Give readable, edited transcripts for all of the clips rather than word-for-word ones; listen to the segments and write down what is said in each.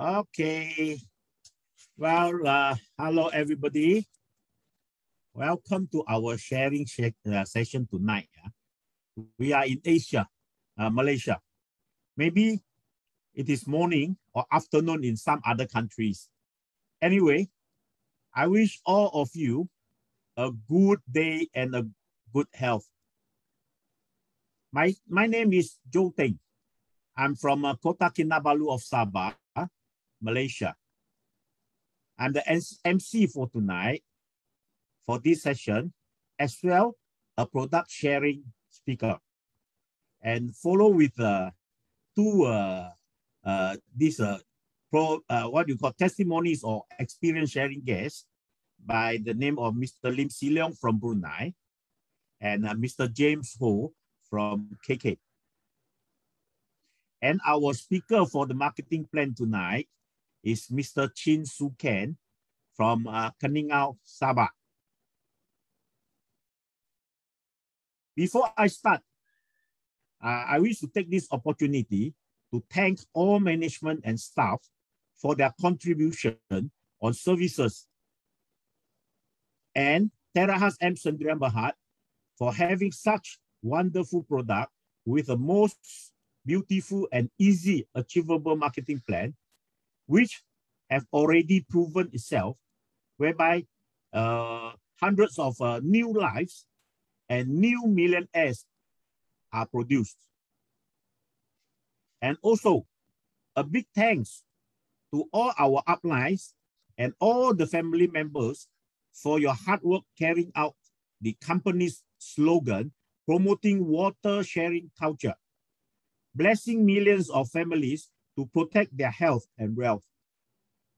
Okay. Well, hello everybody. Welcome to our sharing session tonight. We are in Asia, Malaysia. Maybe it is morning or afternoon in some other countries. Anyway, I wish all of you a good day and a good health. My name is Joe Teng. I'm from Kota Kinabalu of Sabah, Malaysia. I'm the MC for tonight, for this session, as well a product sharing speaker. And follow with two what you call testimonies or experience sharing guests by the name of Mr. Lim Sileong from Brunei and Mr. James Ho from KK. And our speaker for the marketing plan tonight is Mr. Chin Su Ken from Keningau, Sabah. Before I start, I wish to take this opportunity to thank all management and staff for their contribution on services, and Terahertz M. Sendirian Berhad for having such wonderful product with the most beautiful and easy achievable marketing plan, which have already proven itself, whereby hundreds of new lives and new millionaires are produced. And also, a big thanks to all our uplines and all the family members for your hard work carrying out the company's slogan, promoting water sharing culture, blessing millions of families to protect their health and wealth,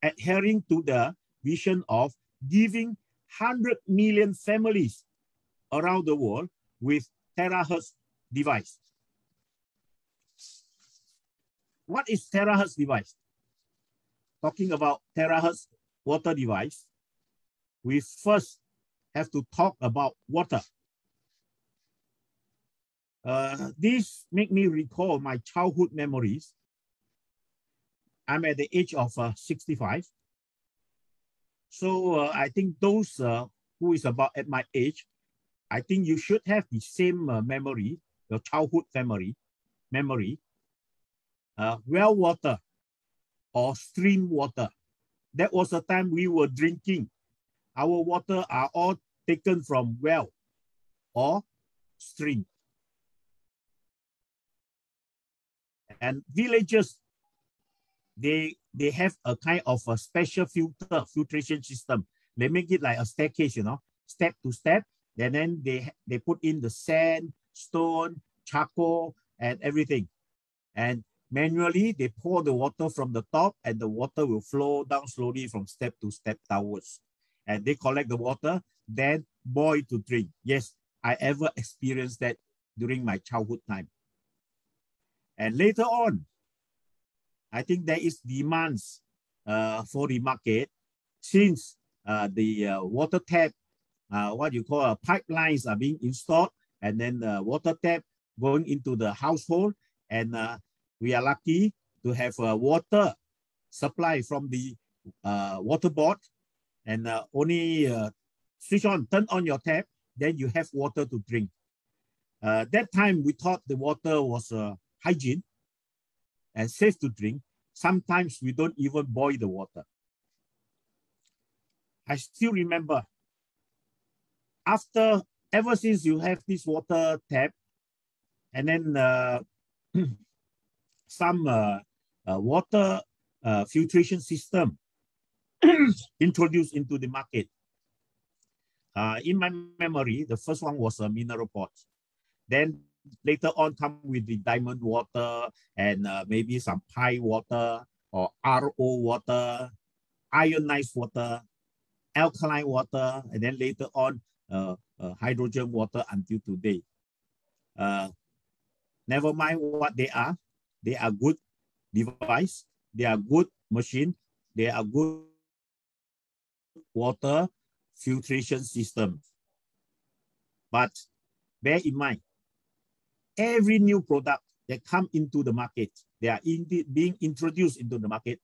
adhering to the vision of giving 100 million families around the world with Terahertz device. What is Terahertz device? Talking about Terahertz water device, we first have to talk about water. This make me recall my childhood memories. I'm at the age of 65. So I think those who is about at my age, I think you should have the same memory, your childhood memory. Well water or stream water. That was the time we were drinking. Our water are all taken from well or stream. And villages, they have a kind of a special filtration system. They make it like a staircase, step to step. And then they put in the sand, stone, charcoal, and everything. And manually, they pour the water from the top, and the water will flow down slowly from step to step downwards. And they collect the water, then boil to drink. Yes, I ever experienced that during my childhood time. And later on, I think there is demands for the market since the water tap, what you call pipelines are being installed, and then the water tap going into the household. And we are lucky to have water supply from the water board, and only switch on, turn on your tap, then you have water to drink. That time we thought the water was hygiene and safe to drink. Sometimes we don't even boil the water. I still remember, ever since you have this water tap, and then some water filtration system introduced into the market. In my memory, the first one was a mineral pot. Then later on come with the diamond water and maybe some pie water or RO water, ionized water, alkaline water, and then later on hydrogen water until today. Never mind what they are good device, they are good machine, they are good water filtration system. But bear in mind, every new product that come into the market, they are indeed being introduced into the market,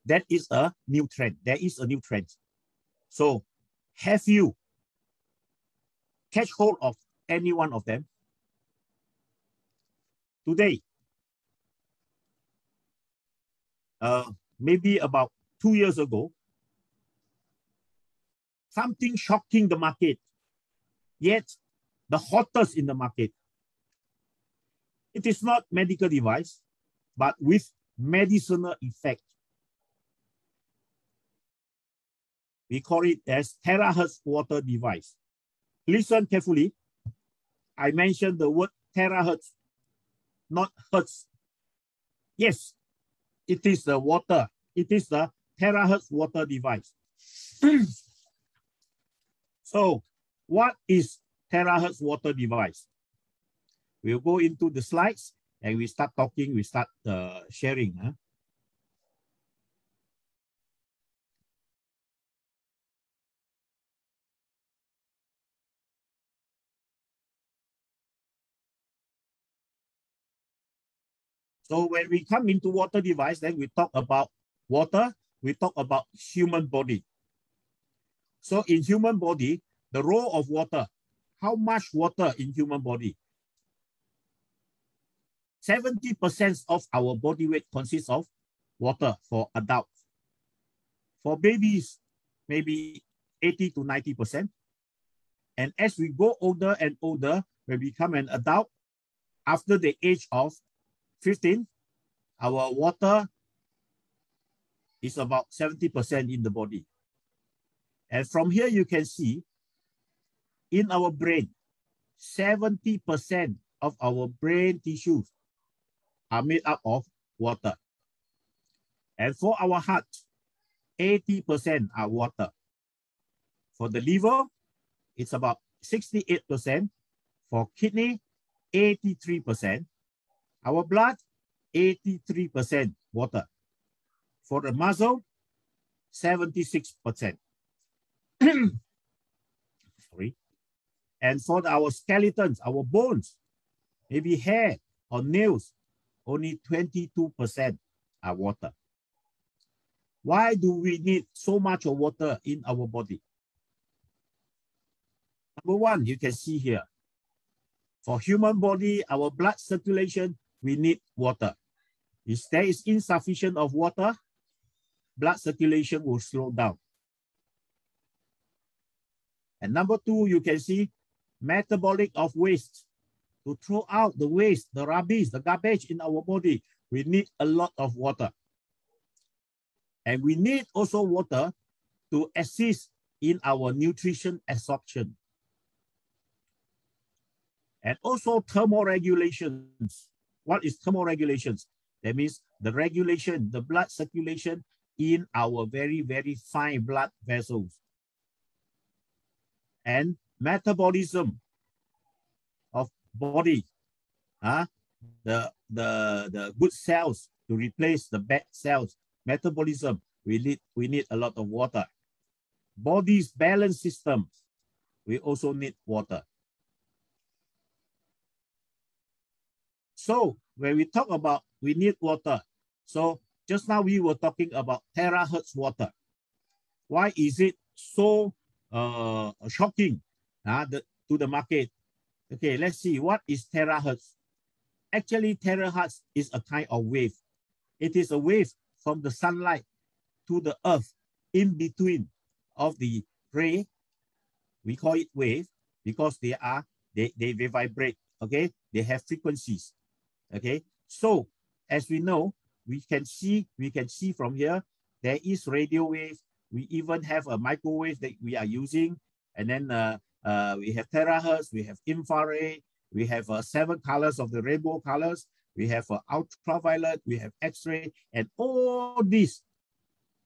that is a new trend. There is a new trend. So have you catch hold of any one of them? Today, maybe about 2 years ago, something shocking the market, yet the hottest in the market. It is not medical device, but with medicinal effect. We call it as Terahertz water device. Listen carefully. I mentioned the word terahertz, not hertz. Yes, it is the water. It is the Terahertz water device. So what is Terahertz water device? We'll go into the slides and we start talking, we start sharing. Huh? So when we come into water device, then we talk about water, we talk about human body. So in human body, the role of water, how much water in human body? 70% of our body weight consists of water for adults. For babies, maybe 80 to 90%. And as we go older and older, when we become an adult, after the age of 15, our water is about 70% in the body. And from here, you can see in our brain, 70% of our brain tissues are made up of water. And for our heart, 80% are water. For the liver, it's about 68%. For kidney, 83%. Our blood, 83% water. For the muscle, 76%. Sorry. And for our skeletons, our bones, maybe hair or nails, only 22% are water. Why do we need so much of water in our body? Number one, you can see here. For human body, our blood circulation, we need water. If there is insufficient of water, blood circulation will slow down. And number two, you can see metabolic of waste. To throw out the waste, the rubbish, the garbage in our body, we need a lot of water. And we need also water to assist in our nutrition absorption. And also thermoregulations. What is thermoregulations? That means the regulation, the blood circulation in our very, very fine blood vessels. And metabolism of body, the good cells to replace the bad cells. Metabolism, we need a lot of water. Body's balance systems, we also need water. So when we talk about we need water, so just now we were talking about terahertz water. Why is it so shocking to the market? Okay, let's see, what is terahertz? Actually, terahertz is a kind of wave. It is a wave from the sunlight to the earth in between of the ray. We call it wave because they vibrate, okay? They have frequencies, okay? So as we know, we can see from here, there is radio wave. We even have a microwave that we are using. And then we have terahertz, we have infrared, we have 7 colors of the rainbow colors. We have ultraviolet, we have X-ray, and all this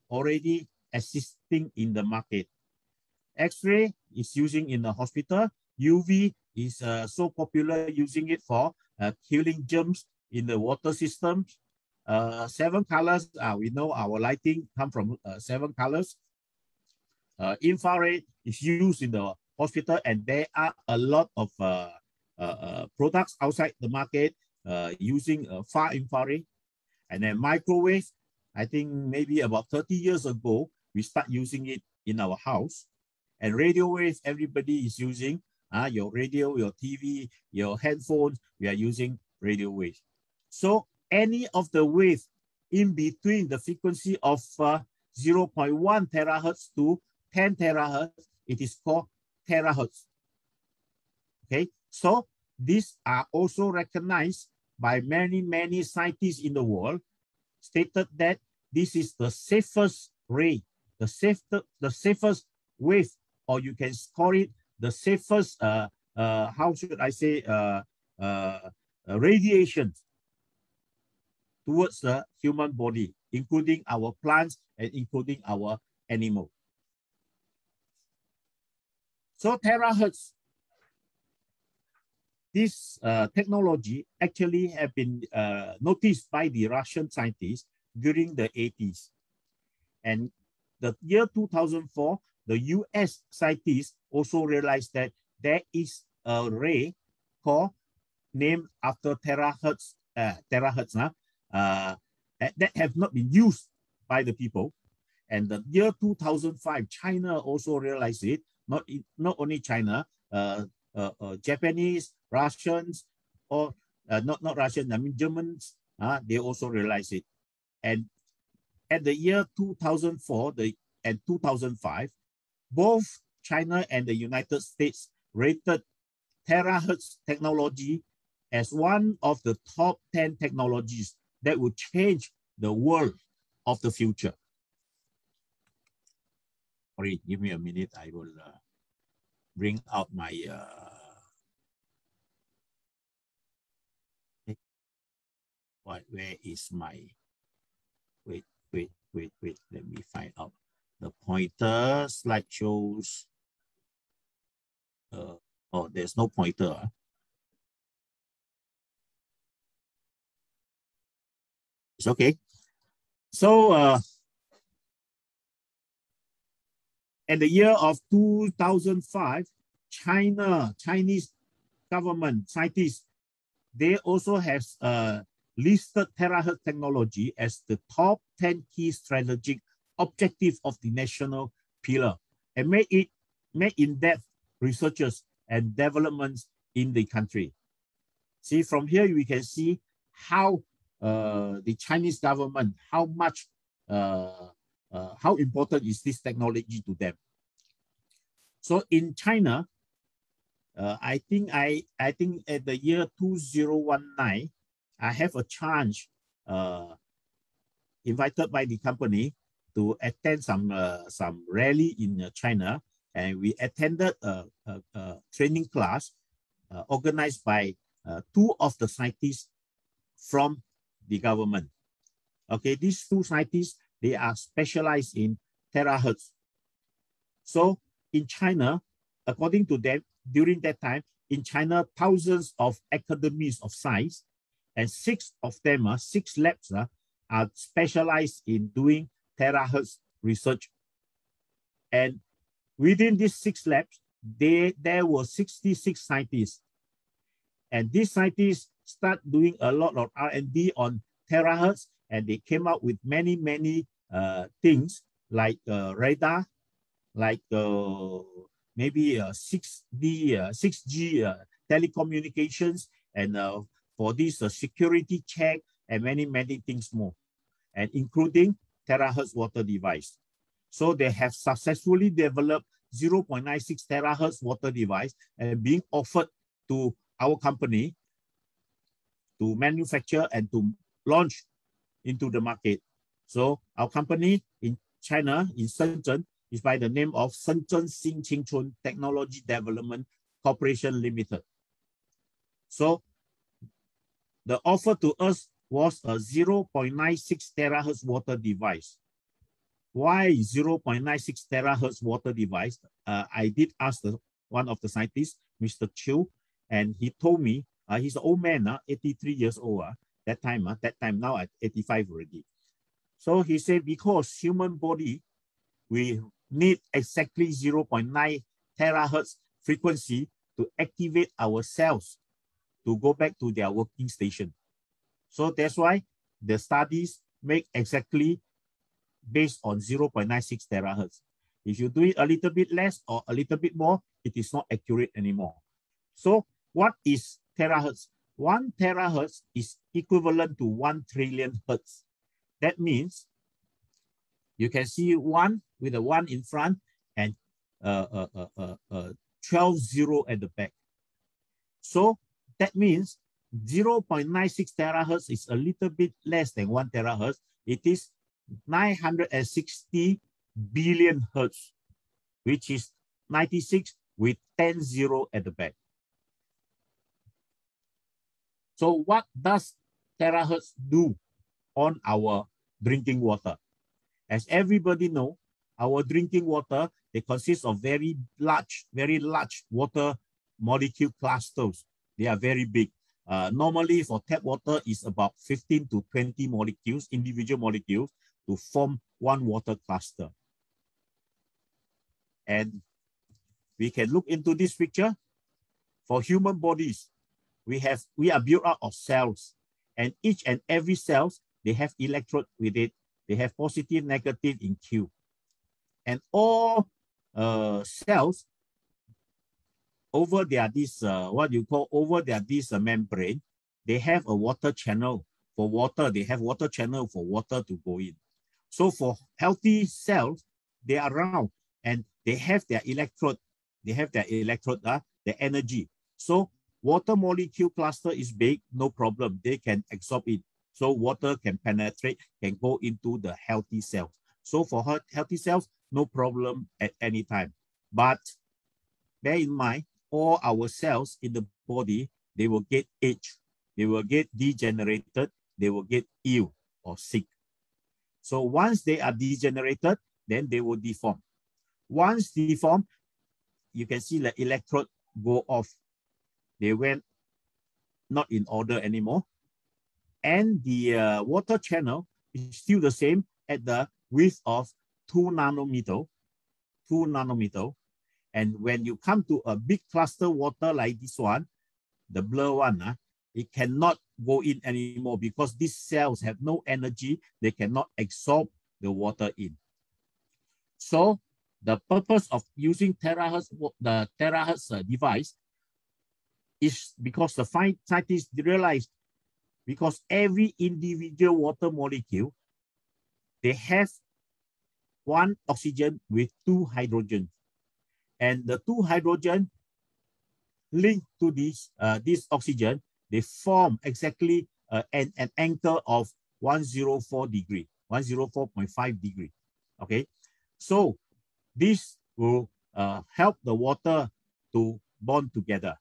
already existing in the market. X-ray is using in the hospital. UV is so popular using it for killing germs in the water systems. 7 colors, we know our lighting come from 7 colors. Infrared is used in the hospital, and there are a lot of products outside the market using far infrared. And then microwave, I think maybe about 30 years ago, we start using it in our house. And radio waves, everybody is using. Your radio, your TV, your headphones, we are using radio waves. So any of the waves in between the frequency of 0.1 terahertz to 10 terahertz, it is called terahertz. Okay, so these are also recognized by many scientists in the world, stated that this is the safest ray, the safest wave, or you can call it the safest, how should I say, radiation towards the human body, including our plants and including our animal. So terahertz, this technology actually have been noticed by the Russian scientists during the 80s. And the year 2004, the US scientists also realized that there is a ray called, named after terahertz, that have not been used by the people. And the year 2005, China also realized it, not only China, Japanese, Russians, or not Russians, I mean Germans, they also realized it. And at the year 2004 and 2005, both China and the United States rated terahertz technology as one of the top 10 technologies that will change the world of the future. Sorry, give me a minute. I will bring out my where is my, wait, let me find out the pointer. Slide shows, oh, there's no pointer. It's okay. So in the year of 2005, Chinese government scientists, they also have listed terahertz technology as the top 10 key strategic objective of the national pillar, and made in-depth researches and developments in the country. See, from here we can see how the Chinese government, how important is this technology to them. So in China, I think at the year 2019, I have a chance invited by the company to attend some rally in China, and we attended a training class organized by two of the scientists from the government. Okay, these two scientists, they are specialized in terahertz. So in China, according to them, during that time, in China, thousands of academies of science, and six labs are specialized in doing terahertz research. And within these 6 labs, there were 66 scientists. And these scientists start doing a lot of R&D on terahertz, and they came up with many things like radar, like maybe 6G telecommunications, and for this security check, and many things more, and including terahertz water device. So they have successfully developed 0.96 terahertz water device and being offered to our company to manufacture and to launch into the market. So our company in China, in Shenzhen, is by the name of Shenzhen Xinqingchun Technology Development Corporation Limited. So the offer to us was a 0.96 terahertz water device. Why 0.96 terahertz water device? I did ask one of the scientists, Mr. Chiu, and he told me, he's an old man, 83 years old, that time now at 85 already. So he said, because human body, we need exactly 0.9 terahertz frequency to activate our cells to go back to their working station. So that's why the studies make exactly based on 0.96 terahertz. If you do it a little bit less or a little bit more, it is not accurate anymore. So what is terahertz? 1 terahertz is equivalent to 1 trillion hertz. That means you can see 1 with a 1 in front and 12 zero at the back. So that means 0.96 terahertz is a little bit less than 1 terahertz. It is 960 billion hertz, which is 96 with 10 zero at the back. So what does terahertz do on our drinking water? As everybody know, our drinking water, they consist of very large water molecule clusters. They are very big. Normally for tap water is about 15 to 20 molecules, individual molecules, to form one water cluster. And we can look into this picture. For human bodies, we are built out of cells, and each and every cells, they have electrode with it. They have positive, negative in Q. And all cells over their membrane, they have a water channel for water. They have water channel for water to go in. So for healthy cells, they are round and they have their electrode. They have their electrode, the energy. So water molecule cluster is big, no problem. They can absorb it. So water can penetrate, can go into the healthy cells. So for healthy cells, no problem at any time. But bear in mind, all our cells in the body, they will get aged, they will get degenerated, they will get ill or sick. So once they are degenerated, then they will deform. Once deformed, you can see the electrode go off. They went not in order anymore. And the water channel is still the same at the width of 2 nanometer. And when you come to a big cluster water like this one, the blue one, it cannot go in anymore because these cells have no energy. They cannot absorb the water in. So the purpose of using the terahertz device is because the scientists realized because every individual water molecule, they have 1 oxygen with 2 hydrogens. And the 2 hydrogen linked to this oxygen, they form exactly an angle of 104 degree, 104.5 degree. Okay, so this will help the water to bond together.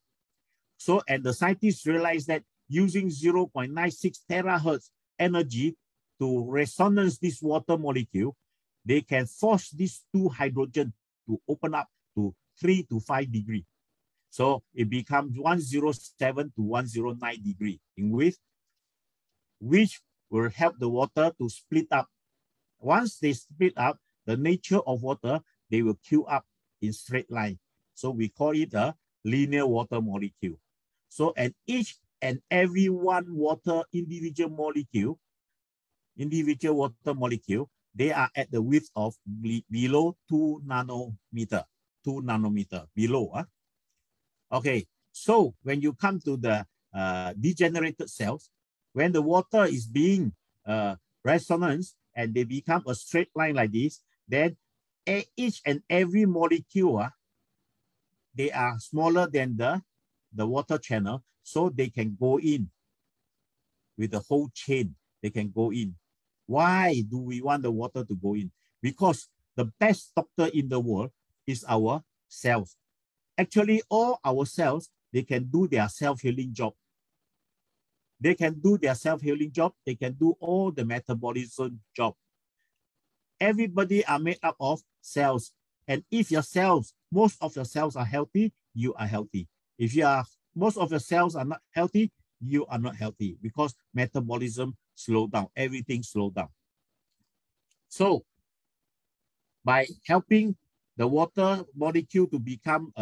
So, and the scientists realized that using 0.96 terahertz energy to resonance this water molecule, they can force these 2 hydrogen to open up to 3 to 5 degree. So it becomes 107 to 109 degree in width, which will help the water to split up. Once they split up, the nature of water, they will queue up in straight line. So we call it a linear water molecule. So, and each and every one individual water molecule, they are at the width of below 2 nanometer below. Okay, so when you come to the degenerated cells, when the water is being resonance and they become a straight line like this, then each and every molecule, they are smaller than the water channel, so they can go in with the whole chain. They can go in. Why do we want the water to go in? Because the best doctor in the world is our cells. Actually, all our cells, they can do their self-healing job. They can do their self-healing job. They can do all the metabolism job. Everybody are made up of cells. And if your cells, most of your cells are healthy, you are healthy. If most of your cells are not healthy, you are not healthy because metabolism slow down, everything slow down. So by helping the water molecule to become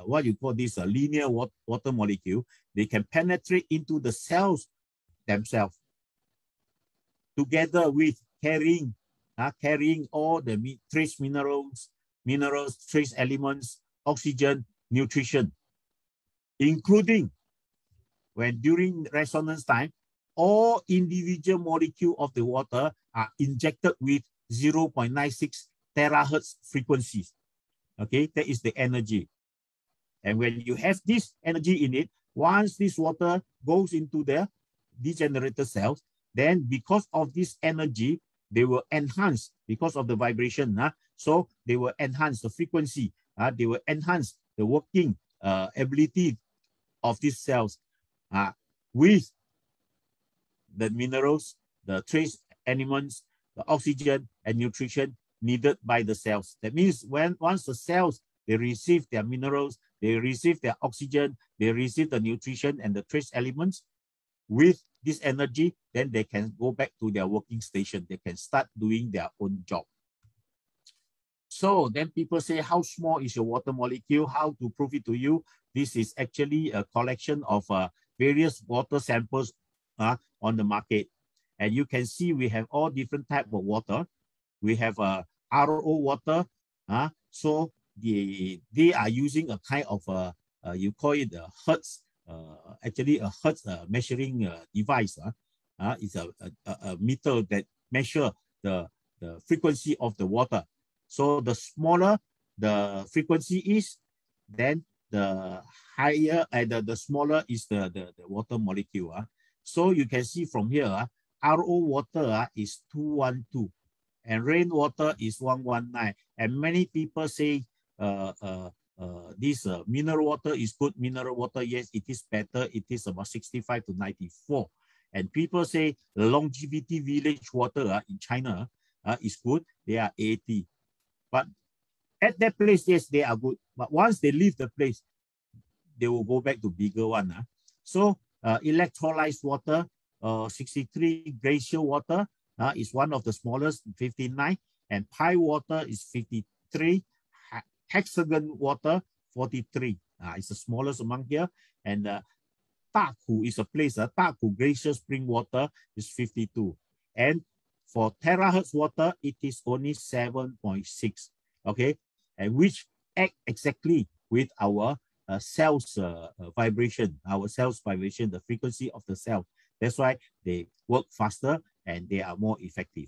what you call this a linear water molecule, they can penetrate into the cells themselves. together with carrying all the trace minerals, trace elements, oxygen, nutrition, including when during resonance time, all individual molecule of the water are injected with 0.96 terahertz frequencies. Okay, that is the energy. And when you have this energy in it, once this water goes into the degenerated cells, then because of this energy, they will enhance because of the vibration. So they will enhance the frequency. They will enhance the working ability of these cells with the minerals, the trace elements, the oxygen and nutrition needed by the cells. That means once the cells, they receive their minerals, they receive their oxygen, they receive the nutrition and the trace elements with this energy, then they can go back to their working station. They can start doing their own job. So then people say, how small is your water molecule? How to prove it to you? This is actually a collection of various water samples on the market. And you can see we have all different types of water. We have RO water. So they are using a kind of, you call it a Hertz, actually a Hertz measuring device. It's a meter that measures the frequency of the water. So the smaller the frequency is, then the higher, the smaller is the water molecule. So you can see from here, RO water is 212 and rainwater is 119. And many people say this mineral water is good. Mineral water, yes, it is better. It is about 65 to 94. And people say longevity village water in China is good. They are 80. But at that place, yes, they are good. But once they leave the place, they will go back to bigger one. So electrolyzed water, 63 glacial water is one of the smallest, 59. And pie water is 53. Hexagon water, 43. It's the smallest among here. And Daku is a place, Daku glacial spring water is 52. And for terahertz water, it is only 7.6, okay? And which act exactly with our cells vibration, the frequency of the cell. That's why they work faster and they are more effective.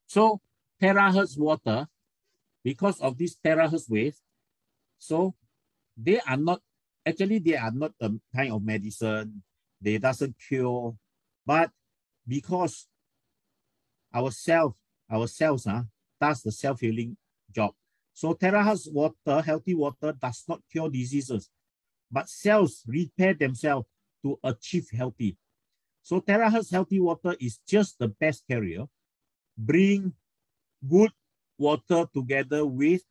So terahertz water, because of this terahertz wave, so they are not a kind of medicine. They doesn't cure, but because our cells does the self-healing job. So terahertz water, healthy water, does not cure diseases, but cells repair themselves to achieve healthy. So terahertz healthy water is just the best carrier. Bring good water together with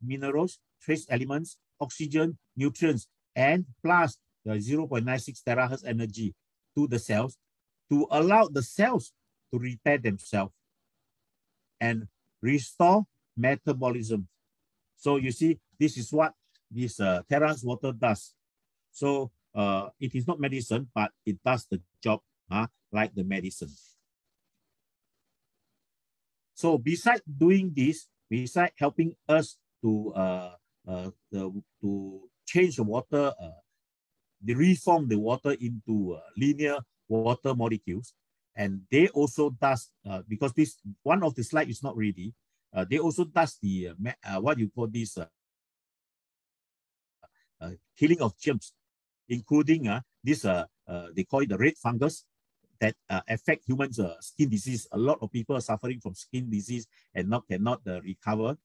minerals, trace elements, oxygen, nutrients, and plus the 0.96 terahertz energy to the cells to allow the cells to repair themselves and restore metabolism. So you see, this is what this terahertz water does. So it is not medicine, but it does the job like the medicine. So besides doing this, besides helping us to change the water, they reform the water into linear water molecules, and they also does because this one of the slide is not ready. They also does the what you call this killing of germs, including this they call it the red fungus that affect humans' skin disease. A lot of people are suffering from skin disease and cannot recover.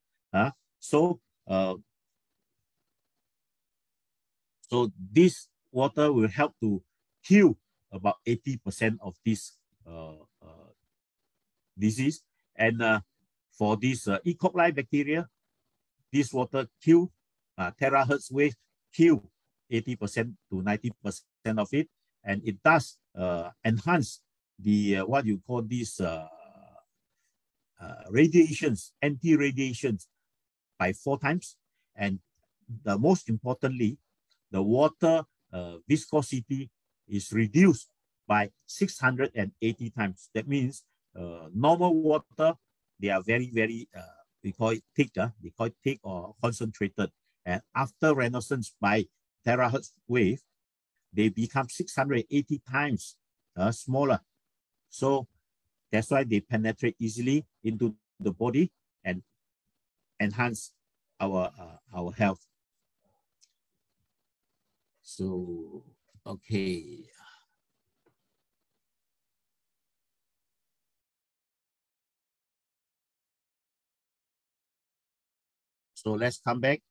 So this water will help to kill about 80% of this disease. And for this E. coli bacteria, this water kill terahertz wave kill 80% to 90% of it, and it does enhance the what you call these radiations, anti-radiations by 4 times. And the most importantly, the water viscosity is reduced by 680 times. That means normal water, they are very, very, we call it thick, they call it thick or concentrated. And after renaissance by terahertz wave, they become 680 times smaller. So that's why they penetrate easily into the body and enhance our health. So, okay. So let's come back.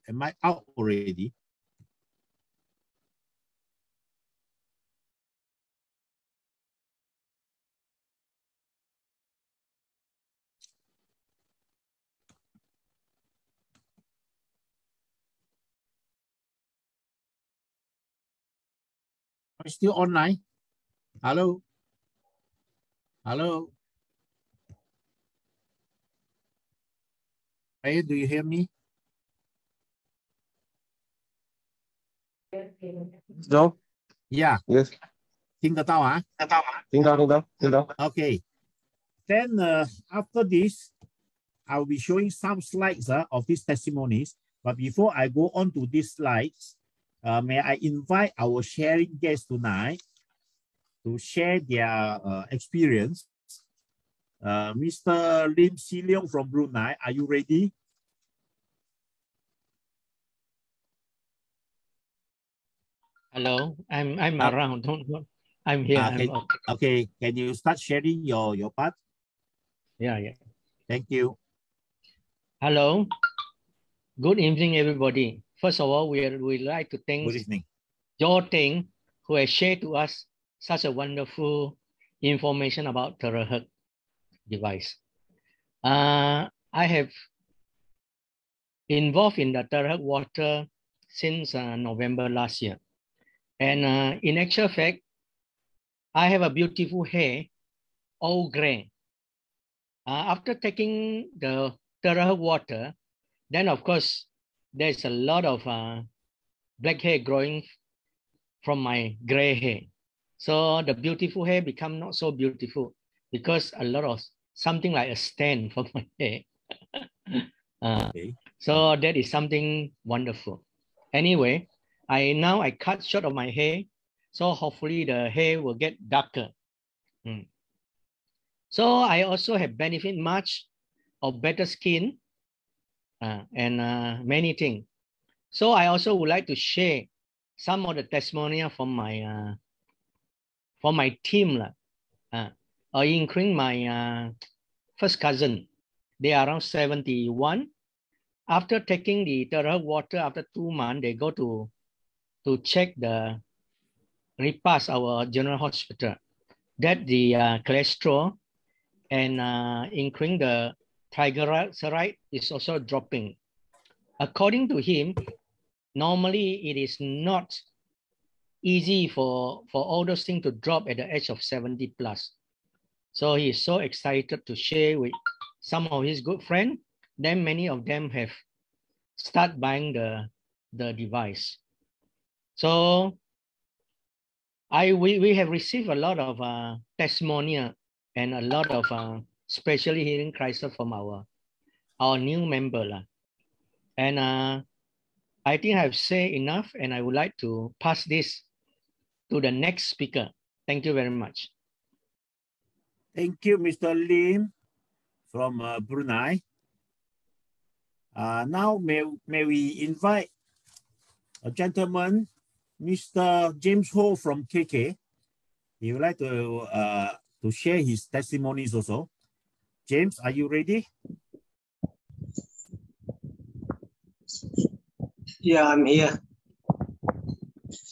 Am I out already? Are you still online? Hello? Hello? Hey, do you hear me? Joe? Yeah. Yes. 听得到啊？听到。Okay. Then after this, I'll be showing some slides of these testimonies. But before I go on to these slides, may I invite our sharing guests tonight to share their experience. Mr. Lim Si Leong from Brunei, are you ready? Hello, I'm around. I'm here. Okay. Can you start sharing your part? Yeah. Thank you. Hello. Good evening, everybody. First of all, we'd like to thank Joe Teng, who has shared to us such a wonderful information about Terahertz device. I have involved in the Terahertz water since November last year. And in actual fact, I have a beautiful hair, all gray. After taking the Terahertz water, then of course, there's a lot of black hair growing from my gray hair. So the beautiful hair become not so beautiful because a lot of something like a stain for my hair. Okay. So that is something wonderful. Anyway, I cut short of my hair, so hopefully the hair will get darker. So I also have benefit much of better skin and many things. So I also would like to share some of the testimonial from my team, including my first cousin. They are around 71. After taking the Terahertz water, after 2 months, they go to check the repass our general hospital. That the cholesterol and including the triglyceride is also dropping. According to him, normally it is not easy for all those things to drop at the age of 70 plus. So he is so excited to share with some of his good friends. Then many of them have start buying the device. So we have received a lot of testimonial and a lot of especially hearing crisis from our new member. And I think I've said enough, and I would like to pass this to the next speaker. Thank you very much. Thank you, Mr. Lim from Brunei. Now may we invite a gentleman, Mr. James Ho from KK. He would like to share his testimonies also. James, are you ready? Yeah, I'm here.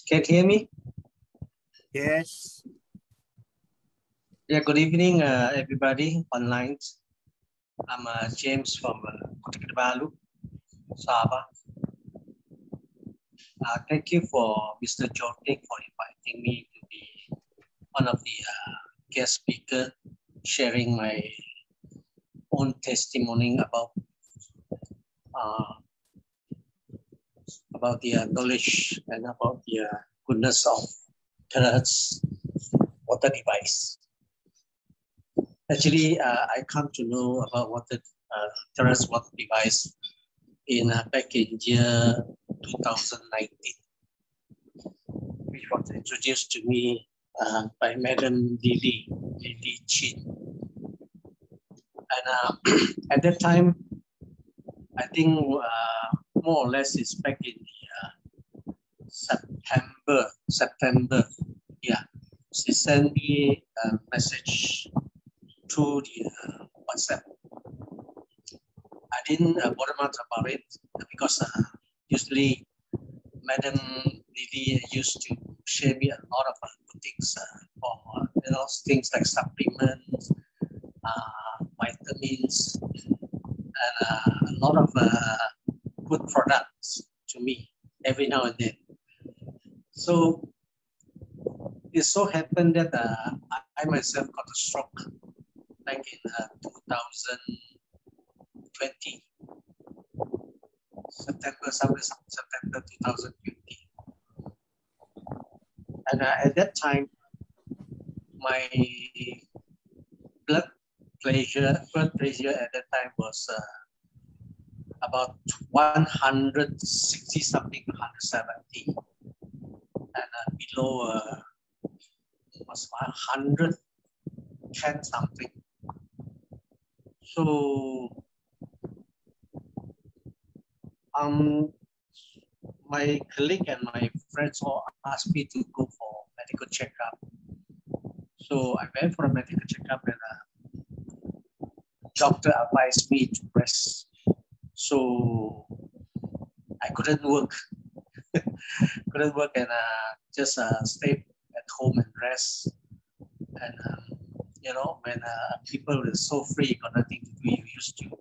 Can you hear me? Yes. Yeah, good evening, everybody online. I'm James from Kota Kinabalu, Sabah. Thank you for Mr. Joe Teng for inviting me to be one of the guest speakers, sharing my own testimony about the knowledge and about the goodness of Terahertz water device. Actually, I come to know about Terahertz water device in back in year 2019, which was introduced to me by Madam Lily Chin. And at that time, I think more or less it's back in the September. Yeah, she sent me a message through the WhatsApp. I didn't bother much about it because usually Madam Lily used to share me a lot of good things for things like supplements, vitamins, and a lot of good products to me every now and then. So it so happened that I myself got a stroke back in 2020, September 2020. And at that time, my blood pressure at that time was about 160 something, 170, and below was 110 something. So my colleague and my friends all asked me to go for medical checkup. So I went for a medical checkup, and doctor advised me to rest. So I couldn't work, and just stay at home and rest. And when people are so free, got nothing to do, you used to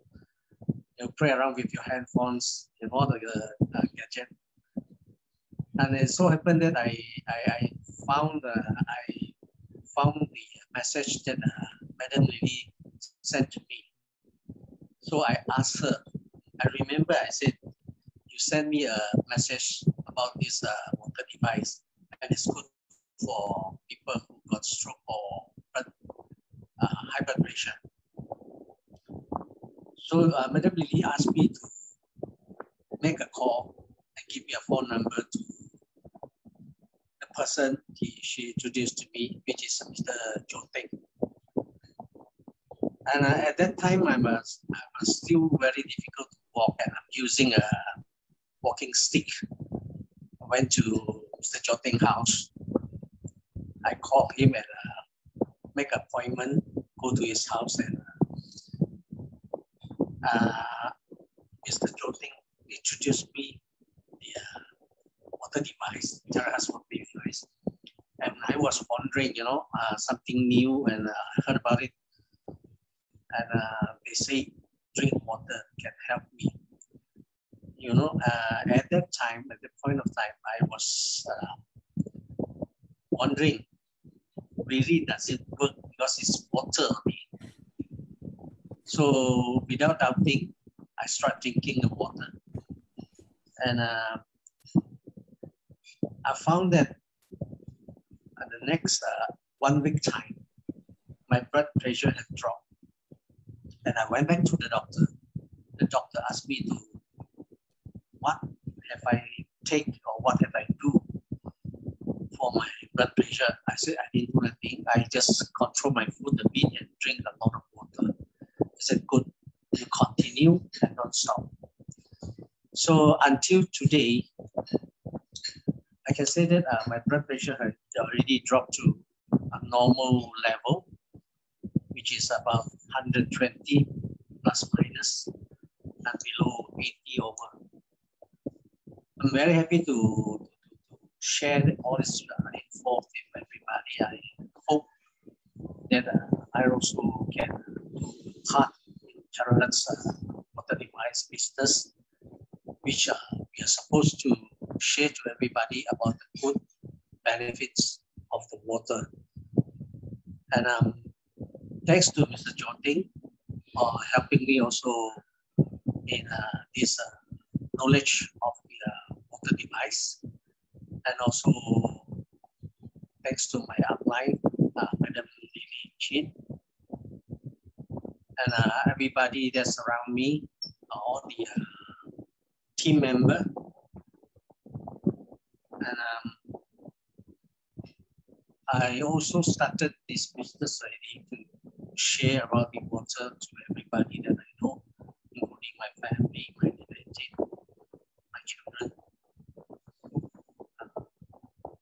play around with your handphones, all the gadget. And it so happened that I found the message that Madam Lily sent to me. So I asked her. I remember I said, "You sent me a message about this water device, and it's good for people who got stroke or high blood pressure." So Madam Lily asked me to make a call and give me a phone number to the person she introduced to me, which is Mr. Joe Teng. And at that time, I was still very difficult to walk, and I'm using a walking stick. I went to Mr. Joe Teng's house. I called him and make an appointment, go to his house, and Mr. Joe Teng introduced me the water device, Terahertz water device. And I was wondering, something new, and I heard about it. And they say drink water can help me. At that time, at the point of time, I was wondering, really, does it work? Because it's water. So without doubting, I started drinking the water. And I found that at the next 1 week time, my blood pressure had dropped. And I went back to the doctor. The doctor asked me what have I take or what have I do for my blood pressure. I said I didn't do anything. I just control my food a bit and drink a lot of water. He said, good, you continue and don't stop. So until today, I can say that my blood pressure had already dropped to a normal level, which is about 120 plus minus and below 80 over. I'm very happy to share all this info with everybody. I hope that I also can do part in Terahertz water device business, which we are supposed to share to everybody about the good benefits of the water. And thanks to Mr. Joe Teng for helping me also in this knowledge of the water device. And also thanks to my upline, Madam Lily Chin, and everybody that's around me, all the team member. And I also started this business already to share about the water to everybody that I know, including my family, my relative, my children.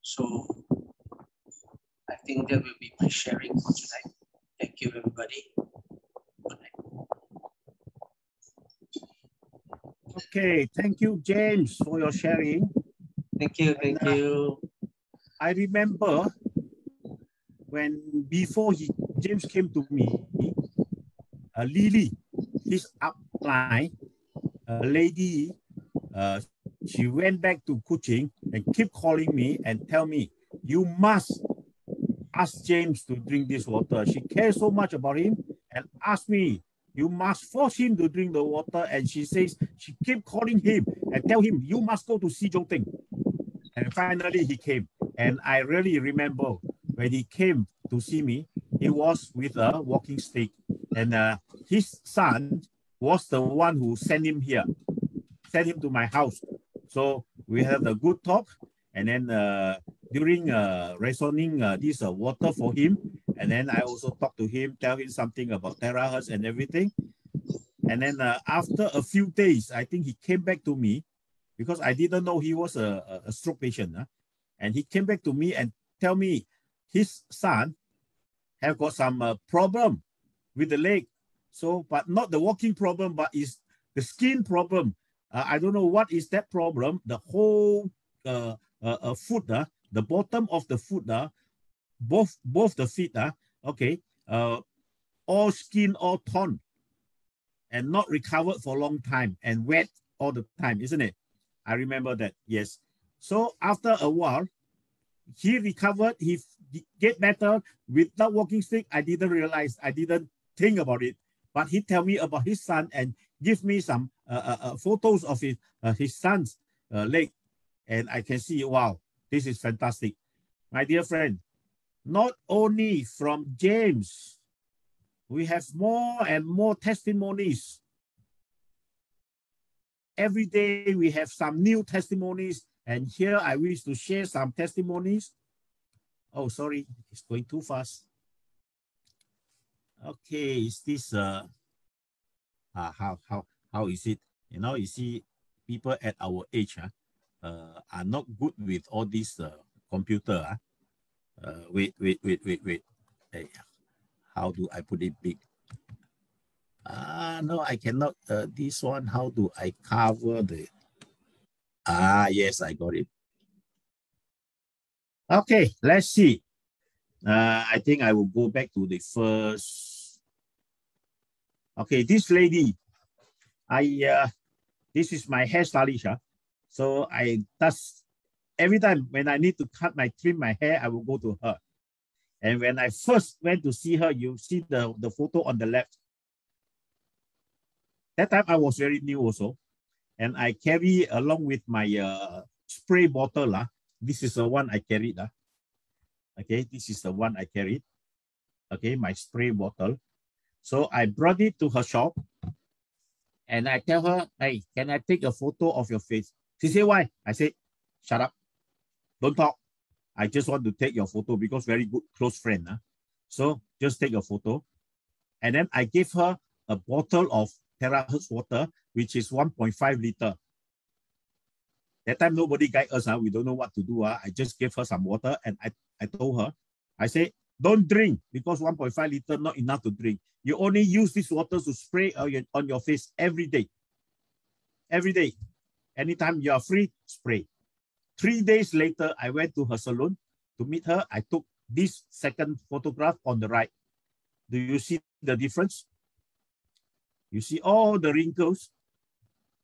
So I think that will be my sharing for tonight. Thank you, everybody. Good night. Okay, thank you, James, for your sharing. Thank you, thank you. I remember when before James came to me, Lily, his upline, a lady, she went back to Kuching and keep calling me and tell me, you must ask James to drink this water. She cares so much about him and asked me, you must force him to drink the water. And she says, she keep calling him and tell him, you must go to see Joe Teng. And finally he came. And I really remember when he came to see me, he was with a walking stick. And his son was the one who sent him here, sent him to my house. So we had a good talk. And then during rationing this water for him, and then I also talked to him, tell him something about Terahertz and everything. And then after a few days, I think he came back to me because I didn't know he was a stroke patient. And he came back to me and tell me his son have got some problem with the leg. So, but not the walking problem, but is the skin problem. I don't know what is that problem. The whole foot, the bottom of the foot, both the feet, okay, all skin, all torn, and not recovered for a long time, and wet all the time, isn't it? I remember that, yes. So after a while, he recovered, he get better without walking stick. I didn't realize, I didn't think about it, but he tell me about his son and give me some photos of his son's leg. And I can see, wow, this is fantastic. My dear friend, not only from James, we have more and more testimonies. Every day we have some new testimonies. And here I wish to share some testimonies. Oh, sorry, it's going too fast. Okay, is this how is it? You know, you see, people at our age are not good with all this computer. Wait. Hey, how do I put it big? No, I cannot. This one, how do I cover the? Yes, I got it. Okay, let's see. I think I will go back to the first. Okay, this lady, this is my hairstylist. So every time when I need to trim my hair, I will go to her. And when I first went to see her, you see the photo on the left. That time I was very new also. And I carry along with my spray bottle. This is the one I carried. Okay, this is the one I carried. Okay, my spray bottle. So I brought it to her shop. And I tell her, hey, can I take a photo of your face? She said, why? I said, shut up. Don't talk. I just want to take your photo because very good close friend. So just take a photo. And then I gave her a bottle of Terahertz water, which is 1.5 liter. That time nobody guide us. We don't know what to do. I just gave her some water and I told her, I said, don't drink because 1.5 liter not enough to drink. You only use this water to spray on your face every day. Every day. Anytime you are free, spray. 3 days later, I went to her salon to meet her. I took this second photograph on the right. Do you see the difference? You see all the wrinkles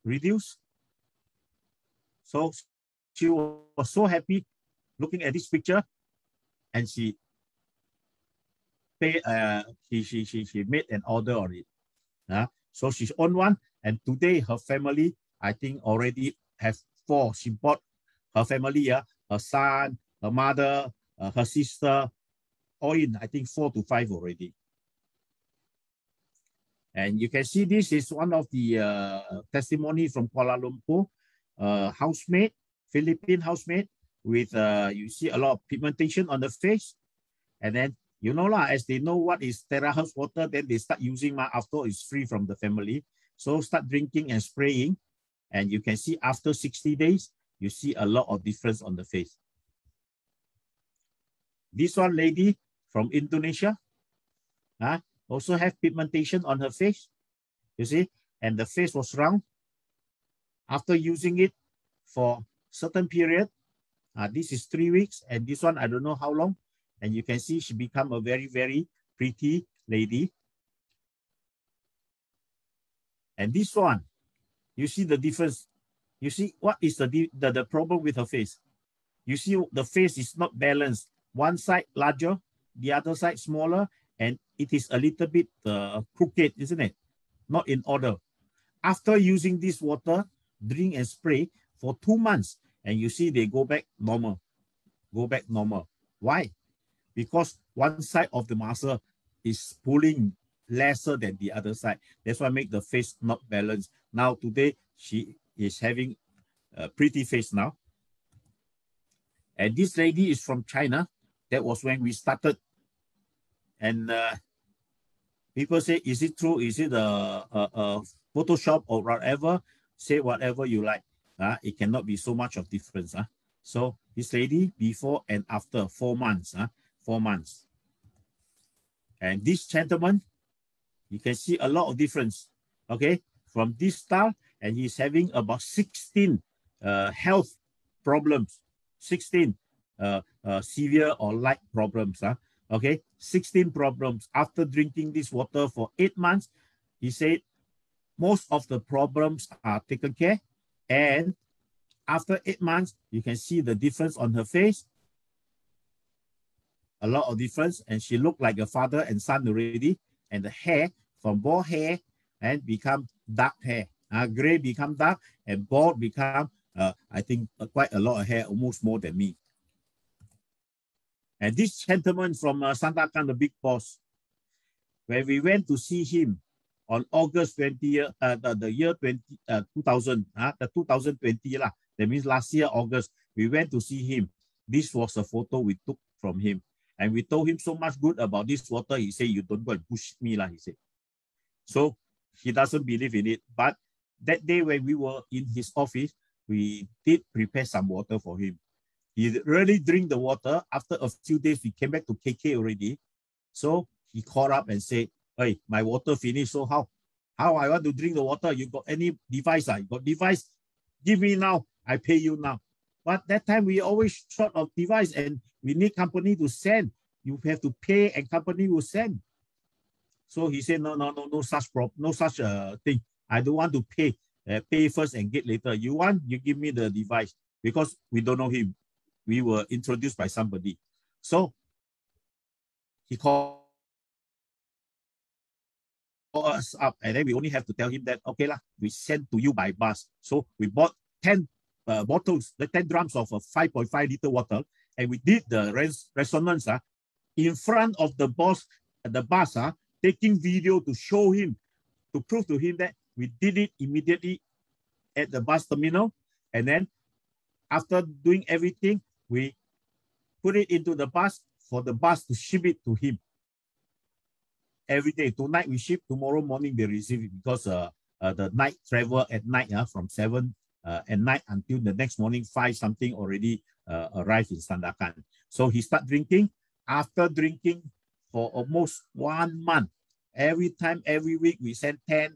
reduced. So she was so happy looking at this picture, and she made an order on it. So she's on one, and today her family, I think, already have 4. She bought her family, her son, her mother, her sister, all in, I think 4 to 5 already. And you can see this is one of the testimony from Kuala Lumpur, housemaid, Philippine housemaid with, you see a lot of pigmentation on the face. And then, you know lah, as they know what is Terahertz water, then they start using after it's free from the family. So start drinking and spraying. And you can see after 60 days, you see a lot of difference on the face. This one lady from Indonesia, also have pigmentation on her face, you see, and the face was round. After using it for certain period, this is 3 weeks, and this one, I don't know how long, and you can see she become a very, very pretty lady. And this one, you see the difference. You see what is the problem with her face. You see the face is not balanced. One side larger, the other side smaller, and it is a little bit crooked, isn't it? Not in order. After using this water, drink and spray for 2 months, and you see they go back normal. Go back normal. Why? Because one side of the muscle is pulling lesser than the other side. That's why make the face not balanced. Now today, she is having a pretty face now. And this lady is from China. That was when we started. And people say, is it true? Is it a Photoshop or whatever? Say whatever you like. It cannot be so much of difference. So this lady, before and after 4 months. 4 months. And this gentleman, you can see a lot of difference. Okay, from this style, and he's having about 16 health problems. 16 severe or light problems. Okay, 16 problems. After drinking this water for 8 months, he said most of the problems are taken care. And after 8 months, you can see the difference on her face. A lot of difference. And she looked like a father and son already. And the hair, from bald hair, and become dark hair. Gray become dark, and bald become, I think, quite a lot of hair, almost more than me. And this gentleman from Sandakan, the big boss, when we went to see him on August 20, the year 2000, the 2020, that means last year, August, we went to see him. This was a photo we took from him. And we told him so much good about this water. He said, you don't go and push me, he said. So he doesn't believe in it. But that day when we were in his office, we did prepare some water for him. He really drank the water. After a few days, we came back to KK already. So he called up and said, hey, my water finished. So how I want to drink the water? You got any device? You got device? Give me now. I pay you now. But that time we always short of device and we need company to send. You have to pay and company will send. So he said, no such thing. I don't want to pay. Pay first and get later. You want, you give me the device, because we don't know him. We were introduced by somebody. So he called us up, and then we only have to tell him that, okay lah, we send to you by bus. So we bought 10 bottles, the 10 drums of a 5.5 liter water, and we did the resonance in front of the boss at the bus, taking video to show him, to prove to him that we did it immediately at the bus terminal. And then after doing everything, we put it into the bus for the bus to ship it to him. Every day, tonight we ship, tomorrow morning they receive it, because the night travel at night, from 7 at night until the next morning, 5 something already arrived in Sandakan. So he start drinking. After drinking for almost 1 month, every time, every week, we send 10.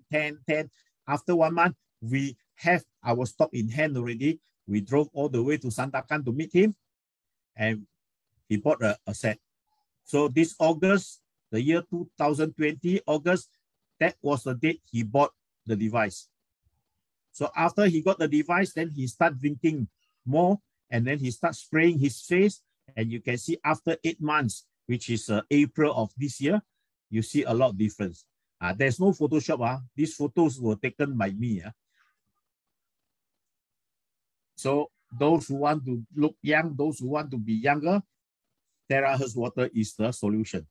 After 1 month, we have our stock in hand already. We drove all the way to Sandakan to meet him, and he bought a set. So this August, the year 2020, August, that was the date he bought the device. So after he got the device, then he started drinking more, and then he started spraying his face. And you can see after 8 months, which is April of this year, you see a lot of difference. There's no Photoshop. These photos were taken by me. So those who want to look young, those who want to be younger, terahertz water is the solution.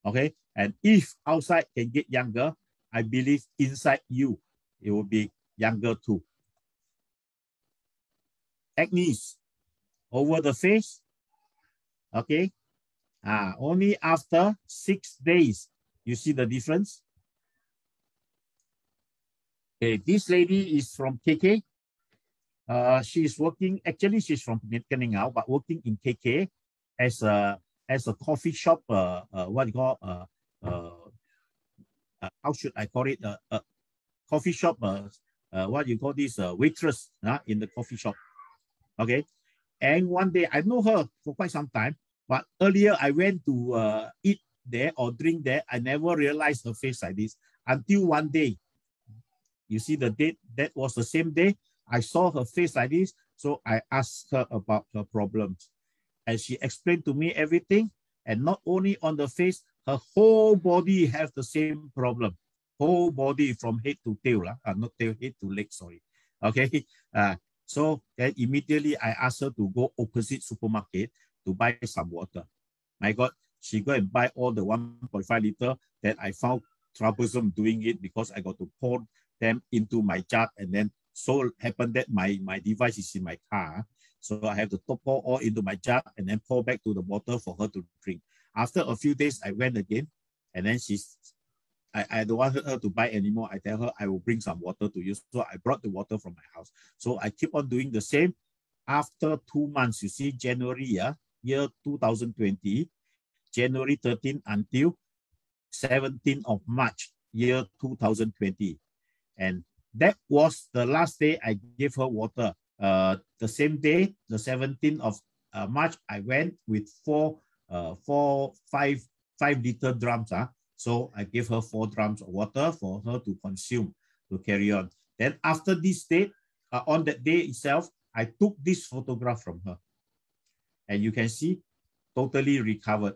Okay, and if outside can get younger, I believe inside you, it will be younger too. Acne over the face. Okay, only after 6 days, you see the difference. Okay, this lady is from KK. She's working, actually she's from Penang, but working in KK as a coffee shop, what you call, how should I call it, coffee shop, what you call this, waitress in the coffee shop. Okay, and one day I know her for quite some time, but earlier I went to eat there or drink there. I never realized her face like this until one day. You see the date, that was the same day I saw her face like this. So I asked her about her problems and she explained to me everything. And not only on the face, her whole body has the same problem. Whole body from head to tail, not tail, head to leg, sorry. Okay. So then immediately I asked her to go opposite supermarket to buy some water. My God, she go and buy all the 1.5 liter that I found troublesome doing it because I got to pour them into my jug, and then so happened that my device is in my car. So I have to pour all into my jug and then pour back to the bottle for her to drink. After a few days, I went again, and then I don't want her to buy anymore. I tell her I will bring some water to you. So I brought the water from my house. So I keep on doing the same. After 2 months, you see, January, year 2020, January 13 until 17th of March, year 2020. And that was the last day I gave her water. The same day, the 17th of March, I went with 5 liter drums. So I gave her 4 drums of water for her to consume, to carry on. Then after this date, on that day itself, I took this photograph from her. And you can see, totally recovered.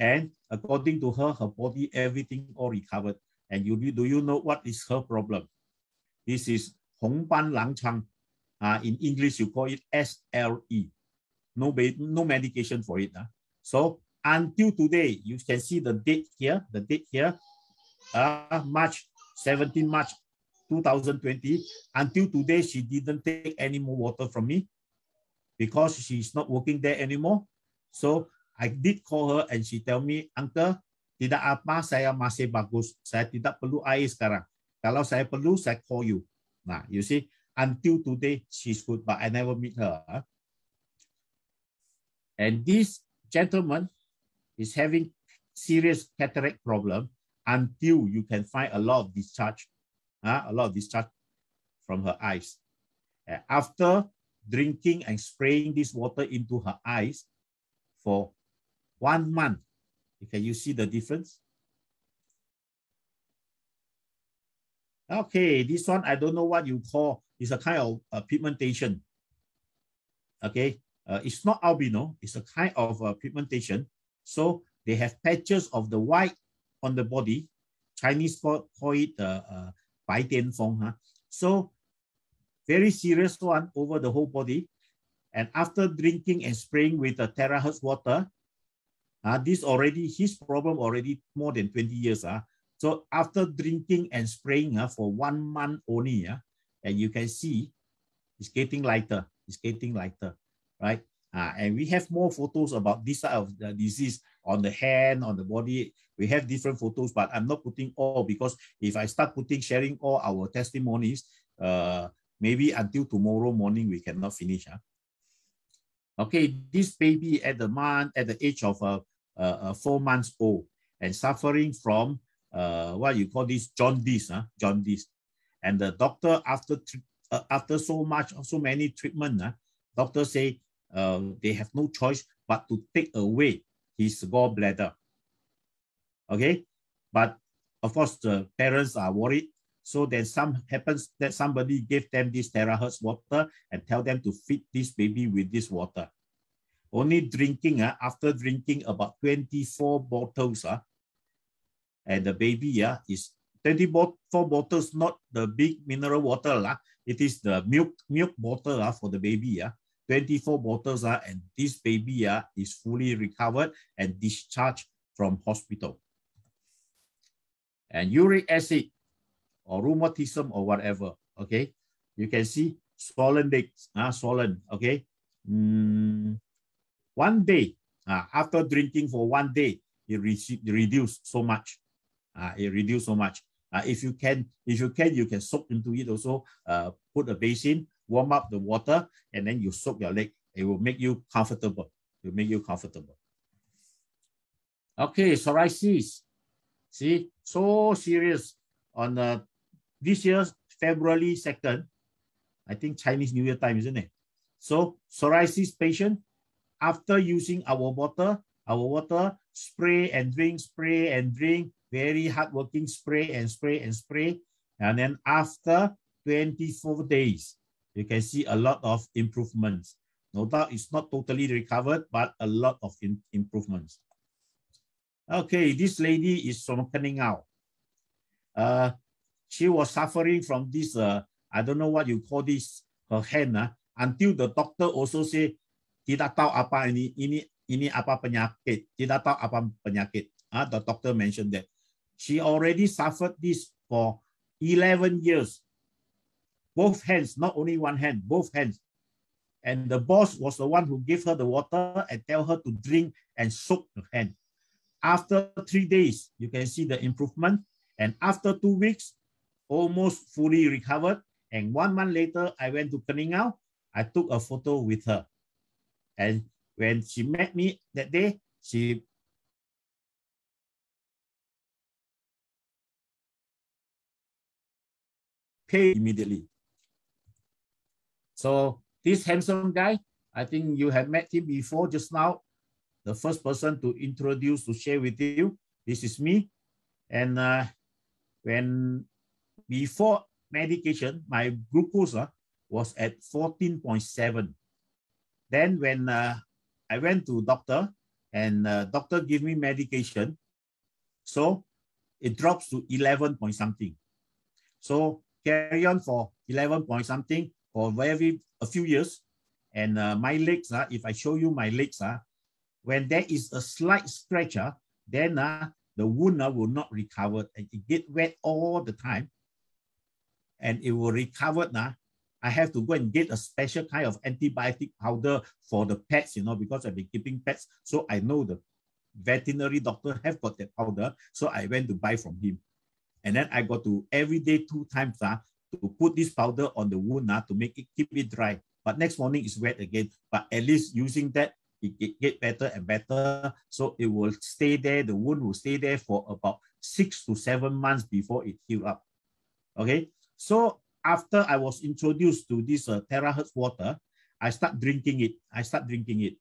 And according to her, her body, everything all recovered. And do you know what is her problem? This is Hong Ban Lang Chang. In English, you call it SLE. No medication for it. So until today, you can see the date here, March 17 March 2020. Until today, she didn't take any more water from me because she's not working there anymore. So I did call her and she tell me, Uncle, tidak apa, saya masih bagus. Saya tidak perlu air sekarang. Kalau saya perlu, saya call you. Nah, you see, until today, she's good, but I never meet her. And this gentleman is having serious cataract problem until you can find a lot of discharge from her eyes. After drinking and spraying this water into her eyes for 1 month, can you see the difference? Okay, this one, I don't know what you call, it's a kind of pigmentation. Okay, it's not albino, it's a kind of pigmentation. So they have patches of the white on the body. Chinese call it 白癜风. So very serious one over the whole body. And after drinking and spraying with the Terahertz water, this already, his problem already more than 20 years. So after drinking and spraying for 1 month only, and you can see it's getting lighter. It's getting lighter, right? And we have more photos about this side of the disease on the hand, on the body. We have different photos, but I'm not putting all because if I start sharing all our testimonies, maybe until tomorrow morning we cannot finish. Okay, this baby at the age of 4 months old and suffering from what you call this jaundice, jaundice. And the doctor, after so many treatment, doctor say they have no choice but to take away his gallbladder. Okay, but of course the parents are worried. So then happens that somebody gave them this Terahertz water and tell them to feed this baby with this water. Only drinking, after drinking about 24 bottles, and the baby is 24 bottles, not the big mineral water. It is the milk bottle for the baby. 24 bottles, and this baby is fully recovered and discharged from hospital. And uric acid or rheumatism or whatever, okay? You can see swollen legs, swollen, okay? 1 day, after drinking for 1 day, it reduced so much. It reduced so much. If you can, you can soak into it also. Put a basin, warm up the water, and then you soak your leg. It will make you comfortable. It will make you comfortable. Okay, psoriasis. See, so serious. On this year's February 2nd, I think Chinese New Year time, isn't it? So psoriasis patient, after using our water, spray and drink, very hardworking, spray and spray and spray. And then after 24 days, you can see a lot of improvements. No doubt it's not totally recovered, but a lot of improvements. Okay, this lady is from Keningau. She was suffering from this, I don't know what you call this, her hand, until the doctor also say, tidak tahu apa ini apa penyakit, tidak tahu apa penyakit. The doctor mentioned that. She already suffered this for 11 years. Both hands, not only one hand, both hands. And the boss was the one who gave her the water and tell her to drink and soak her hand. After 3 days, you can see the improvement. And after 2 weeks, almost fully recovered. And 1 month later, I went to Keningau. I took a photo with her. And when she met me that day, she paid immediately. So this handsome guy, I think you have met him before just now. The first person to introduce, to share with you. This is me. And when before medication, my glucose was at 14.7. Then when I went to doctor and doctor gave me medication, so it drops to 11 point something. So carry on for 11 point something for a few years. And my legs, if I show you my legs, when there is a slight stretch, then the wound will not recover. And it get wet all the time. And it will recover. I have to go and get a special kind of antibiotic powder for the pets, because I've been keeping pets. So I know the veterinary doctor have got that powder. So I went to buy from him. And then I got to every day 2 times to put this powder on the wound to make it, keep it dry. But next morning it's wet again. But at least using that, it get better and better. So it will stay there. The wound will stay there for about 6 to 7 months before it heal up. Okay. So after I was introduced to this Terahertz water, I start drinking it.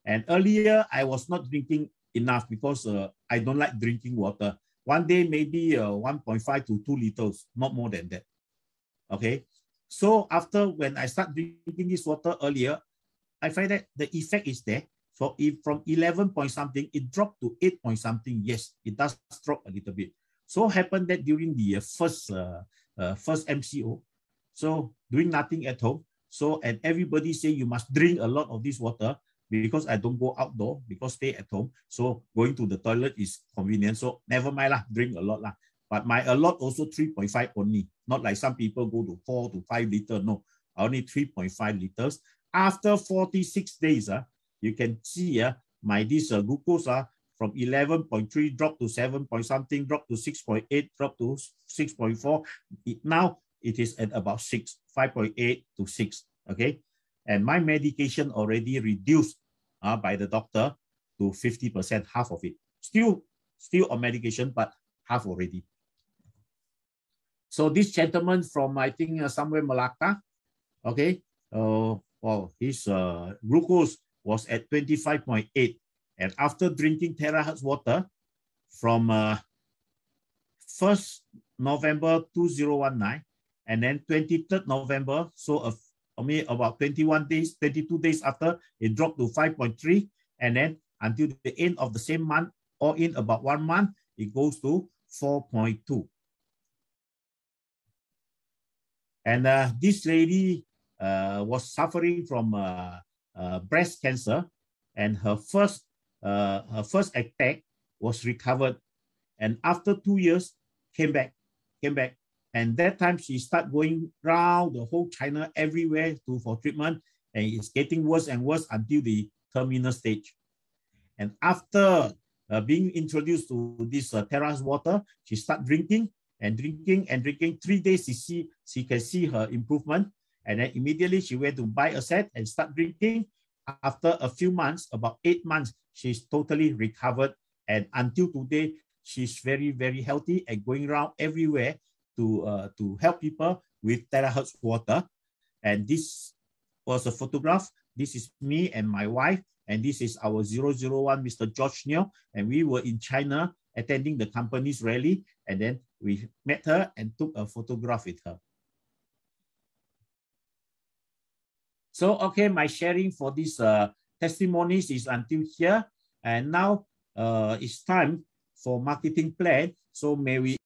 And earlier I was not drinking enough because I don't like drinking water. One day maybe 1.5 to 2 liters, not more than that. Okay. So after when I start drinking this water earlier, I find that the effect is there. So if from 11 point something, it dropped to 8 point something. Yes, it does drop a little bit. So happened that during the first MCO, so doing nothing at home. So, and everybody say you must drink a lot of this water because I don't go outdoor, because stay at home. So going to the toilet is convenient. So never mind drink a lot But my a lot also 3.5 only. Not like some people go to 4 to 5 liters. No, only 3.5 liters. After 46 days, you can see my this glucose from 11.3 drop to 7 point something, drop to 6.8, drop to 6.4. Now it is at about 6, 5.8 to 6. Okay, and my medication already reduced by the doctor to 50%, half of it. Still on medication, but half already. So this gentleman from, I think, somewhere Malacca, okay, well, his glucose was at 25.8. And after drinking Terahertz water from 1st November 2019, and then 23rd November, so only about 21 days, 22 days after, it dropped to 5.3. And then until the end of the same month, or in about 1 month, it goes to 4.2. And this lady was suffering from breast cancer, and her first attack was recovered, and after 2 years came back, and that time she started going around the whole China everywhere for treatment, and it's getting worse and worse until the terminal stage. And after being introduced to this Terahertz water, she started drinking and drinking and drinking. 3 days she can see her improvement, and then immediately she went to buy a set and start drinking. After a few months, about 8 months, she's totally recovered, and until today she's very, very healthy and going around everywhere to help people with Terahertz water. And this was a photograph. This is me and my wife, and this is our 001, Mr. George Neo, and we were in China attending the company's rally, and then we met her and took a photograph with her. So, okay, my sharing for these testimonies is until here, and now it's time for marketing plan. So may we